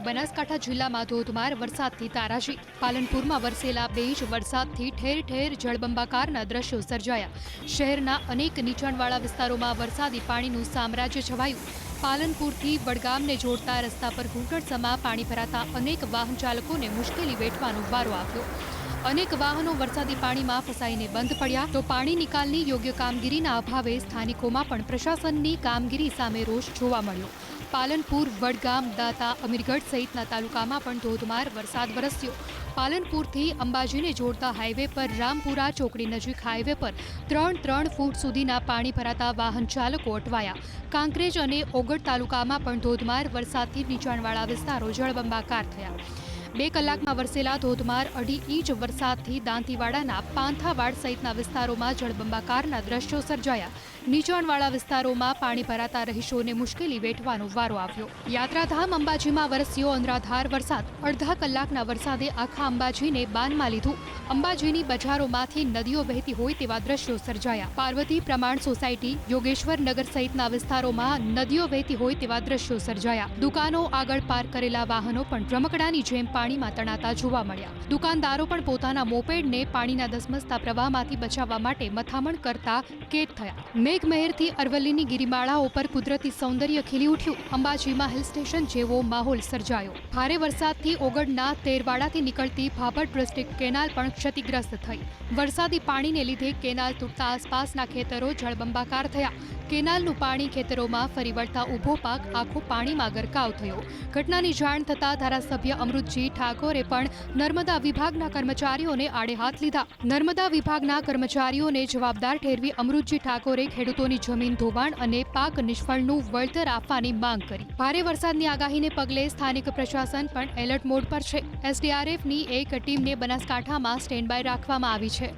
બનાસકાંઠા જિલ્લામાં ધોધમાર વરસાદથી તારાજી. પાલનપુરમાં વરસેલા 2 ઇંચ વરસાદથી ઠેર ઠેર જળબંબાકારના દ્રશ્યો સર્જાયા. શહેરના અનેક નીચાણવાળા વિસ્તારોમાં વરસાદી પાણીનું સામ્રાજ્ય છવાયું. પાલનપુરથી વડગામને જોડતા રસ્તા પર ઘૂંટણસમા પાણી ભરાતા અનેક વાહન ચાલકોને મુશ્કેલી વેઠવાનો વારો આવ્યો. અનેક વાહનો વરસાદી પાણીમાં ફસાઈને બંધ પડ્યા તો પાણી નિકાલની યોગ્ય કામગીરીના અભાવે સ્થાનિકોમાં પણ પ્રશાસનની કામગીરી સામે રોષ જોવા મળ્યો. પાલનપુર, વડગામ, દાતા, અમીરગઢ સહિતના તાલુકામાં પણ ધોધમાર વરસાદ વરસ્યો. પાલનપુરથી અંબાજીને જોડતા હાઈવે પર રામપુરા ચોકડી નજીક હાઈવે પર 3 ફૂટ સુધીના પાણી ભરાતા વાહન ચાલકો અટવાયા. કાંકરેજ અને ઓગળ તાલુકામાં પણ ધોધમાર વરસાદથી નીચાણવાળા વિસ્તારો જળબંબાકાર થયા. 2 કલાકમાં વરસેલા ધોધમાર 2.5 ઇંચ વરસાદથી દાંતીવાડાના પાંથાવાડ સહિતના વિસ્તારોમાં જળબંબાકારના દ્રશ્યો સર્જાયા. નીચાણવાળા વિસ્તારોમાં પાણી ભરાતા રહીશોને મુશ્કેલી વેઠવાનો વારો આવ્યો. યાત્રાધામ અંબાજીમાં વરસ્યો અનરાધાર વરસાદ. અડધા કલાકના વરસાદે આખા અંબાજીને બાનમાં લીધું. અંબાજીની બજારોમાંથી નદીઓ વહેતી હોય તેવા દ્રશ્યો સર્જાયા. પાર્વતી પ્રમાણ સોસાયટી, યોગેશ્વર નગર સહિતના વિસ્તારોમાં નદીઓ વહેતી હોય તેવા દ્રશ્યો સર્જાયા. દુકાનો આગળ પાર્ક કરેલા વાહનો પણ રમકડાની જેમ પાણીમાં તણાતા જોવા મળ્યા. દુકાનદારો પણ પોતાના મોપેડને પાણીના ધસમસતા પ્રવાહમાંથી બચાવવા માટે મથામણ કરતા કેદ થયા. મેઘમહેરથી અરવલ્લીની ગિરિમાળાઓ પર કુદરતી સૌંદર્ય ખીલી ઉઠ્યું. અંબાજીમાં હિલ સ્ટેશન જેવો માહોલ સર્જાયો. ભારે વરસાદથી ઓગળના તેરવાડાથી નીકળતી ભાભર ડિસ્ટ્રિક્ટ કેનાલ પણ ક્ષતિગ્રસ્ત થઈ. વરસાદી પાણીને લીધે કેનાલ તૂટતા આસપાસના ખેતરો જળબંબાકાર થયા. કેનાલનું પાણી ખેતરોમાં ફરી વળતા ઊભો પાક આખો પાણીમાં ગરકાવ થયો. ઘટનાની જાણ થતાં ધારાસભ્ય અમૃતજી ઠાકોરે પણ નર્મદા વિભાગના કર્મચારીઓને આડે હાથ લીધા. નર્મદા વિભાગના કર્મચારીઓને જવાબદાર ઠેરવી અમૃતજી ઠાકોરે ખેડૂતોની જમીન ધોવાણ અને પાક નિષ્ફળનું વળતર આપવાની માંગ કરી. ભારે વરસાદની આગાહીને પગલે સ્થાનિક પ્રશાસન પણ એલર્ટ મોડ પર છે. એસડીઆરએફની એક ટીમને બનાસકાંઠામાં સ્ટેન્ડ બાય રાખવામાં આવી છે.